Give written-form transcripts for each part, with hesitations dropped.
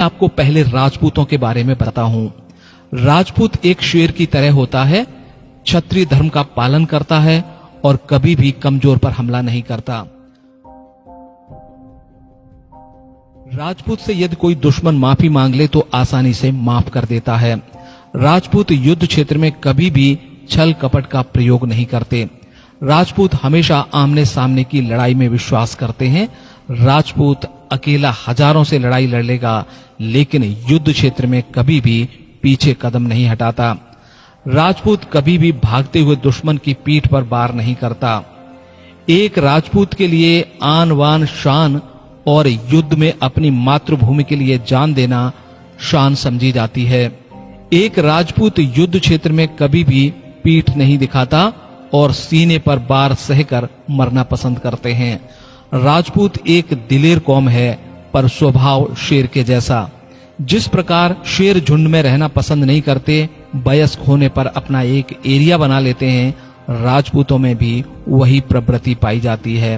आपको पहले राजपूतों के बारे में बताता हूं। राजपूत एक शेर की तरह होता है, क्षत्रिय धर्म का पालन करता है और कभी भी कमजोर पर हमला नहीं करता। राजपूत से यदि कोई दुश्मन माफी मांग ले तो आसानी से माफ कर देता है। राजपूत युद्ध क्षेत्र में कभी भी छल कपट का प्रयोग नहीं करते। राजपूत हमेशा आमने सामने की लड़ाई में विश्वास करते हैं। राजपूत अकेला हजारों से लड़ाई लड़ लेगा, लेकिन युद्ध क्षेत्र में कभी भी पीछे कदम नहीं हटाता। राजपूत कभी भी भागते हुए दुश्मन की पीठ पर वार नहीं करता। एक राजपूत के लिए आन बान शान और युद्ध में अपनी मातृभूमि के लिए जान देना शान समझी जाती है। एक राजपूत युद्ध क्षेत्र में कभी भी पीठ नहीं दिखाता और सीने पर वार सहकर मरना पसंद करते हैं। राजपूत एक दिलेर कौम है, पर स्वभाव शेर के जैसा। जिस प्रकार शेर झुंड में रहना पसंद नहीं करते, वयस्क होने पर अपना एक एरिया बना लेते हैं, राजपूतों में भी वही प्रवृत्ति पाई जाती है।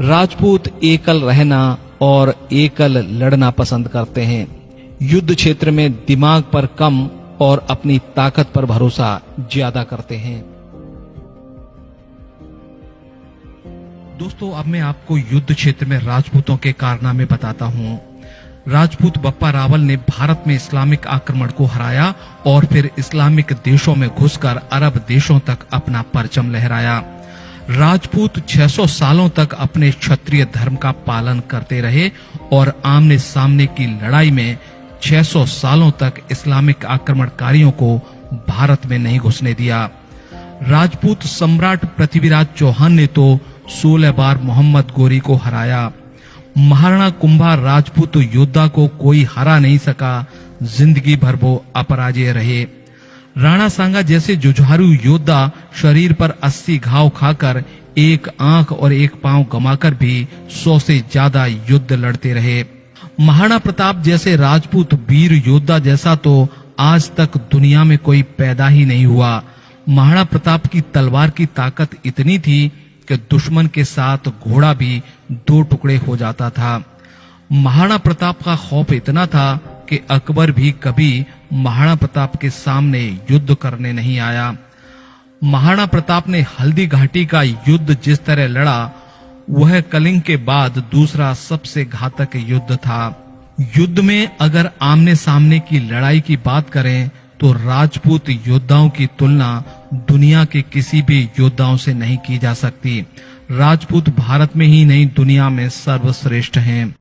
राजपूत एकल रहना और एकल लड़ना पसंद करते हैं। युद्ध क्षेत्र में दिमाग पर कम और अपनी ताकत पर भरोसा ज्यादा करते हैं। दोस्तों, अब मैं आपको युद्ध क्षेत्र में राजपूतों के कारनामे बताता हूं। राजपूत बप्पा रावल ने भारत में इस्लामिक आक्रमण को हराया और फिर इस्लामिक देशों में घुसकर अरब देशों तक अपना परचम लहराया। राजपूत 600 सालों तक अपने क्षत्रिय धर्म का पालन करते रहे और आमने सामने की लड़ाई में 600 सालों तक इस्लामिक आक्रमणकारियों को भारत में नहीं घुसने दिया। राजपूत सम्राट पृथ्वीराज चौहान ने तो 16 बार मोहम्मद गोरी को हराया। महाराणा कुंभा राजपूत योद्धा को कोई हरा नहीं सका, जिंदगी भर वो अपराजय रहे। राणा सांगा जैसे जुझारू योद्धा शरीर पर 80 घाव खाकर एक आंख और एक पांव गंवाकर भी 100 से ज्यादा युद्ध लड़ते रहे। महाराणा प्रताप जैसे राजपूत वीर योद्धा जैसा तो आज तक दुनिया में कोई पैदा ही नहीं हुआ। महाराणा प्रताप की तलवार की ताकत इतनी थी कि दुश्मन के साथ घोड़ा भी 2 टुकड़े हो जाता था। महाराणा प्रताप का खौफ इतना था कि अकबर भी कभी महाराणा प्रताप के सामने युद्ध करने नहीं आया। महाराणा प्रताप ने हल्दी घाटी का युद्ध जिस तरह लड़ा, वह कलिंग के बाद दूसरा सबसे घातक युद्ध था। युद्ध में अगर आमने सामने की लड़ाई की बात करें तो राजपूत योद्धाओं की तुलना दुनिया के किसी भी योद्धाओं से नहीं की जा सकती। राजपूत भारत में ही नहीं दुनिया में सर्वश्रेष्ठ हैं।